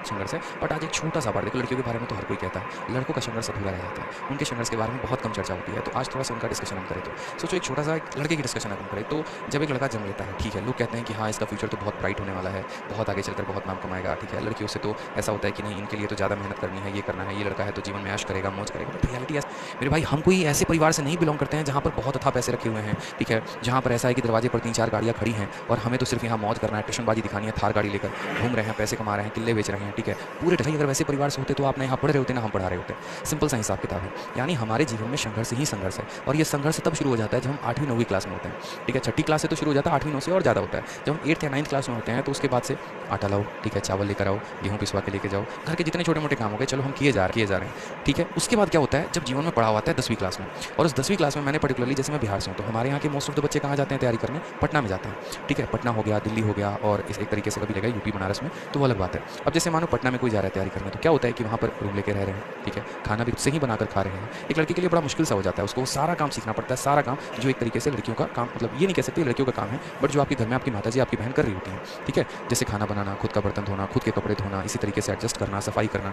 संघर्ष है। बट आज एक छोटा-सा पार्ट देखो, लड़कियों के बारे में तो हर कोई कहता है, लड़कों का संघर्ष अधूरा रह जाता है। उनके संघर्ष के बारे में बहुत कम चर्चा होती है, तो आज थोड़ा-सा उनका डिस्कशन हम करें तो। सोचो एक छोटा-सा एक लड़के की डिस्कशन अगर हम करें, तो जब एक लड़का जन्म लेता है, ठीक है, लोग कहते हैं कि हाँ, इसका फ्यूचर तो बहुत ब्राइट होने वाला है, बहुत आगे चलकर बहुत नाम कमाएगा, ठीक है। लड़कियों से तो ऐसा होता है कि नहीं, इनके लिए तो ज़्यादा मेहनत करनी है, ये करना है, ये लड़का है तो जीवन में ऐश करेगा, मौज करेगा। बट रियलिटी मेरे भाई, हम कोई ऐसे परिवार से नहीं बिलोंग करते हैं जहाँ पर बहुत अथाह पैसे रखे हुए हैं, ठीक है, जहाँ पर ऐसा है कि दरवाजे पर 3-4 गाड़ियाँ खड़ी हैं और हमें तो सिर्फ यहाँ मौज करना है, टशनबाजी दिखानी है, थार गाड़ी लेकर घूम रहे हैं, पैसे कमा रहे हैं, किले बेच रहे हैं, ठीक है। पूरे भाई अगर वैसे परिवार से होते तो आप ना यहाँ पढ़ रहे होते ना हम पढ़ा रहे होते। सिंपल सा हिसाब किताब है। यानी हमारे जीवन में संघर्ष ही संघर्ष है, और ये संघर्ष तब शुरू हो जाता है जब हम 8वीं 9वीं क्लास में होते हैं, ठीक है। छठी क्लास से तो शुरू हो जाता है, 8वीं 9 से और ज़्यादा होता है। जब हम 8th या 9th क्लास में होते हैं तो उसके बाद से आटा लाओ, ठीक है, चावल लेकर आओ, गेहूँ पिसवा के लेके जाओ, घर के जितने छोटे मोटे काम हो गए चलो हम किए जा रहे हैं, ठीक है। उसके बाद क्या होता है, जब जीवन में पढ़ाव आता है 10वीं क्लास में, और उस 10वीं क्लास में मैंने पर्टिकुलरली, जैसे मैं बिहार से हूँ, तो हमारे यहाँ के मोस्ट ऑफ द बच्चे कहाँ जाते हैं तैयारी करने, पटना में जाते हैं, ठीक है। पटना हो गया, दिल्ली हो गया, और इस एक तरीके से कभी लगा यूपी बनारस में, तो वो अलग बात है। अब जैसे मानो पटना में कोई जा रहा है तैयारी करने, तो क्या होता है कि वहाँ पर रूम लेके रह रहे हैं, ठीक है, खाना भी खुद से ही बनाकर खा रहे हैं। एक लड़के के लिए बड़ा मुश्किल सा हो जाता है, उसको सारा काम सीखना पड़ता है, सारा काम जो एक तरीके से लड़कियों का काम, मतलब ये नहीं कह सकते लड़कियों का काम है, बट जो आपके घर में आपकी माताजी आपकी बहन कर रही होती है, ठीक है। जैसे खाना बनाना, खुद का बर्तन धोना, खुद के कपड़े धोना, इसी तरीके से एडजस्ट करना, सफाई करना,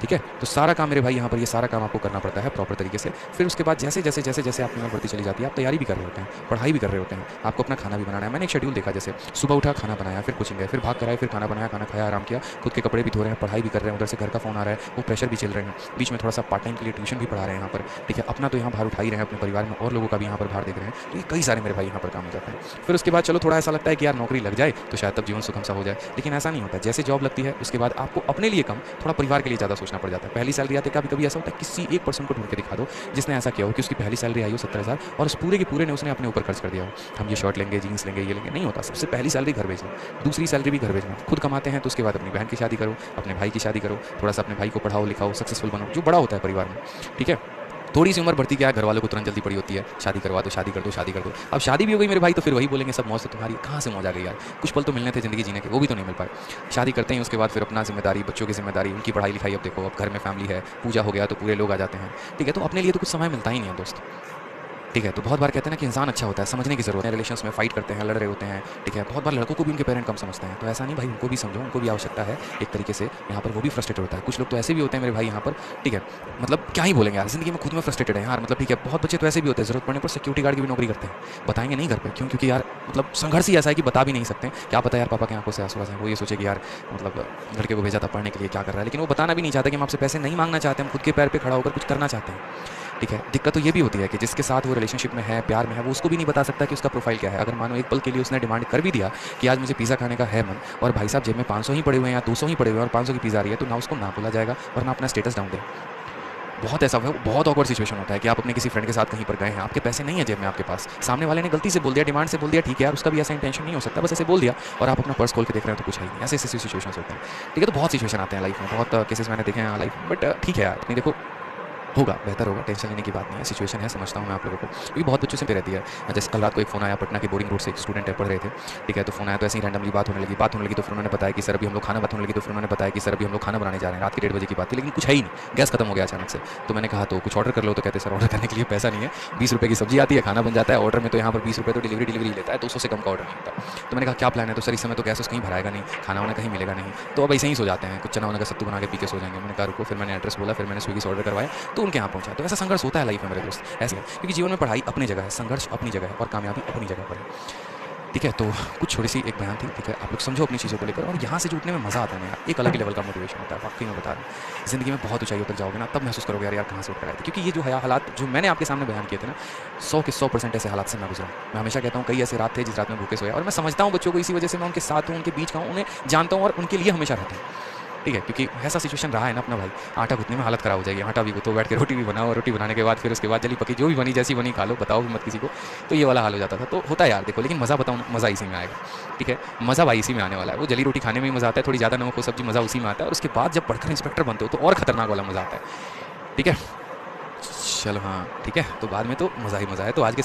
ठीक है। तो सारा काम मेरे भाई यहाँ पर, ये सारा काम आपको करना पड़ता है प्रॉपर तरीके से। फिर उसके बाद जैसे जैसे जैसे जैसे आपकी उम्र बढ़ती चली जाती है, आप तैयारी भी कर रहे होते हैं, पढ़ाई भी कर रहे होते हैं, आपको अपना खाना भी बनाना है। मैंने एक शेड्यूल देखा, जैसे सुबह उठा, खाना बनाया, फिर कोचिंग गए, फिर भाग कर आए, फिर खाना बनाया, खाना खाया, आराम किया, खुद के कपड़े भी धो रहे हैं, पढ़ाई भी कर रहे हैं, उधर से घर का फोन आ रहा है, वो प्रेशर भी चल रहे हैं, बीच में थोड़ा सा पार्ट टाइम के लिए ट्यूशन भी पढ़ा रहे हैं यहाँ पर, ठीक है। अपना तो यहाँ भार उठा ही रहे हैं, अपने परिवार में और लोगों का भी यहाँ पर भार देख रहे हैं, तो ये कई सारे मेरे भाई यहाँ पर काम हो जाते हैं। फिर उसके बाद चलो थोड़ा ऐसा लगता है कि यार नौकरी लग जाए तो शायद तब जीवन सुखम सा हो जाए, लेकिन ऐसा नहीं होता। जैसे जॉब लगती है उसके बाद आपको अपने लिए कम, थोड़ा परिवार के लिए ज़्यादा सोचना पड़ जाता है। पहली सैलरी आते कभी कभी ऐसा होता है, किसी एक पर्सन को ढूंढ के दिखा दो जिसने ऐसा किया हो कि उसकी पहली सैलरी आई हो 70,000 और उस पूरे के पूरे ने उसने अपने ऊपर खर्च कर दिया हो। हम ये शर्ट लेंगे, जीन्स लेंगे, ये लेंगे, नहीं होता। सबसे पहली सैलरी घर भेजना, दूसरी सैलरी भी घर भेजना। खुद कमाते हैं तो उसके बाद अपनी बहन की शादी करो, अपने भाई की शादी करो, थोड़ा सा अपने भाई को पढ़ाओ लिखाओ, सक्सेसफुल बनो, जो बड़ा होता है परिवार में, ठीक है। थोड़ी सी उम्र बढ़ती क्या है, घर वालों को तुरंत जल्दी पड़ी होती है, शादी करवा दो, शादी कर दो, शादी कर दो। अब शादी भी हो गई मेरे भाई, तो फिर वही बोलेंगे सब मौज तो तुम्हारी, कहाँ से मौज आ गई यार, कुछ पल तो मिलने थे जिंदगी जीने के, वो भी तो नहीं मिल पाए। शादी करते हैं उसके बाद फिर अपना जिम्मेदारी, बच्चों की जिम्मेदारी, उनकी पढ़ाई लिखाई। अब देखो, अब घर में फैमिली है, पूजा हो गया तो पूरे लोग आ जाते हैं, ठीक है। तो अपने लिए तो कुछ समय मिलता ही नहीं है दोस्त, ठीक है। तो बहुत बार कहते हैं ना कि इंसान अच्छा होता है, समझने की जरूरत है। रिलेशंस में फाइट करते हैं, लड़ रहे होते हैं, ठीक है। बहुत बार लड़कों को भी उनके पेरेंट कम समझते हैं, तो ऐसा नहीं भाई, उनको भी समझो, उनको भी आवश्यकता है एक तरीके से। यहाँ पर वो भी फ्रस्ट्रेटेड होता है। कुछ लोग तो ऐसे भी होते हैं मेरे भाई यहाँ पर, ठीक है, मतलब क्या ही बोलेंगे यार, जिंदगी में खुद में फ्रस्ट्रेटेड है यार, मतलब ठीक है। बहुत बच्चे तो ऐसे भी होते हैं, जरूरत पड़ने पर सिक्योरिटी गार्ड की भी नौकरी करते हैं, बताएंगे नहीं घर पर, क्यों? क्योंकि यार मतलब संघर्ष ही ऐसा है कि बता भी नहीं सकते। क्या पता यार पापा की आंखों से आंसू आ जाए, वो ये सोचे कि यार मतलब लड़के को भेजा था पढ़ने के लिए, क्या कर रहा है, लेकिन वो बताना भी नहीं चाहते कि हम आपसे पैसे नहीं मांगना चाहते, हम खुद के पैर पे खड़ा होकर कुछ करना चाहते हैं, ठीक है। दिक्कत तो ये भी होती है कि जिसके साथ वो रिलेशनशिप में है, प्यार में है, वो उसको भी नहीं बता सकता कि उसका प्रोफाइल क्या है। अगर मानो एक पल के लिए उसने डिमांड कर भी दिया कि आज मुझे पिज़्ज़ा खाने का है मन, और भाई साहब जेब में 500 ही पड़े हुए हैं या 200 ही पड़े हुए हैं और 500 की पिज़्ज़ा आ रही है, तो ना उसको ना बोला जाएगा और ना अपना स्टेटस डाउन दे। बहुत ऐसा है, बहुत ऑकवर्ड सिचुएशन होता है कि आप अपने किसी फ्रेंड के साथ कहीं पर गए हैं, आपके पैसे नहीं है जेब में आपके पास, सामने वाले ने गलती से बोल दिया, डिमांड से बोल दिया, ठीक है यार, उसका भी ऐसा इंटेंशन नहीं हो सकता, बस ऐसे बोल दिया, और आप अपना पर्स खोल के देख रहे हैं तो कुछ है ही नहीं। ऐसे ऐसे सिचुएशन होते हैं, ठीक है। तो बहुत सिचुएशन आते हैं लाइफ में, बहुत केसेस मैंने देखे हैं लाइफ में, बट ठीक है यार, नहीं देखो होगा, बेहतर होगा, टेंशन लेने की बात नहीं है। सिचुएशन है, समझता हूँ मैं आप लोगों को, क्योंकि बहुत बच्चों से पे रहती है। जैसे कल रात को एक फ़ोन आया, पटना के बोरिंग रोड से एक स्टूडेंट है, पढ़ रहे थे, ठीक है। तो फ़ोन आया तो ऐसे ही रैंडमली बात होने लगी तो फिर उन्होंने बताया कि सर अभी हम लोग खाना बनाने जा रहे हैं, रात के 1:30 बजे की बात थी, लेकिन कुछ है ही नहीं, गैस खत्म हो गया अचानक से। तो मैंने कहा तो कुछ ऑर्डर कर लो, तो कहते सर ऑर्डर करने के लिए पैसा नहीं है, 20 रुपये की सब्जी आती है, खाना बन जाता है ऑर्डर में, तो यहाँ पर 20 रुपये तो डिलीवरी लेता है, 200 से कम का ऑर्डर नहीं होता। तो मैंने कहा क्या प्लान है, तो सर इस समय तो गैस कहीं भराएगा नहीं, खाना वाना कहीं मिलेगा नहीं, तो अब ऐसे ही सो जाते हैं, कुछ चना वना का सत्तू बना के पी के सो जाएंगे। मैंने कहा रुको, फिर मैंने एड्रेस बोला, फिर मैंने स्विगी से ऑर्डर करवाया, तो उनके यहाँ पहुंचा। तो ऐसा संघर्ष होता है लाइफ में मेरे दोस्त, ऐसे है, क्योंकि जीवन में पढ़ाई अपनी जगह है, संघर्ष अपनी जगह है, और कामयाबी अपनी जगह पर है, ठीक है। तो कुछ छोटी सी एक बयान थी, ठीक है। आप लोग समझो अपनी चीज़ों को लेकर, और यहाँ से जुटने में मज़ा आता है ना यार, एक अलग ही लेवल का मोटिवेशन होता है, वाकई में बता रहा हूँ। जिंदगी में बहुत ऊंचाइयों तक जाओगे ना, तब महसूस करोगे यार कहाँ से उठ कर आए थे, क्योंकि ये जो है हालात जो मैंने आपके सामने बयान किए थे ना, 100 के 100% ऐसे हालात से मैं गुजरा। मैं हमेशा कहता हूँ कई ऐसे रात थे जिस रात में भूखे सोया, और मैं समझता हूँ बच्चों को, इसी वजह से मैं उनके साथ हूँ, उनके बीच का हूँ, उन्हें जानता हूँ और उनके लिए हमेशा रहता हूँ, ठीक है। क्योंकि ऐसा सिचुएशन रहा है ना अपना भाई, आटा गूंथने में हालत खराब हो जाएगी, आटा भी गूंथो, बैठ के रोटी भी बनाओ, रोटी बनाने के बाद फिर उसके बाद जली पकी जो भी बनी जैसी बनी खा लो, बताओ भी मत किसी को, तो ये वाला हाल हो जाता था। तो होता है यार देखो, लेकिन मज़ा बताऊँ, मज़ा इसी में आएगा, ठीक है। मज़ा भाई इसी में आने वाला है, वो जली रोटी खाने में ही मज़ा आता है, थोड़ी ज़्यादा नमक हो सब्जी, मज़ा उसी में आता है, और उसके बाद जब पढ़कर इंस्पेक्टर बनते हो तो और खतरनाक वाला मज़ा आता है, ठीक है। चलो हाँ ठीक है, तो बाद में तो मज़ा ही मज़ा है। तो आज के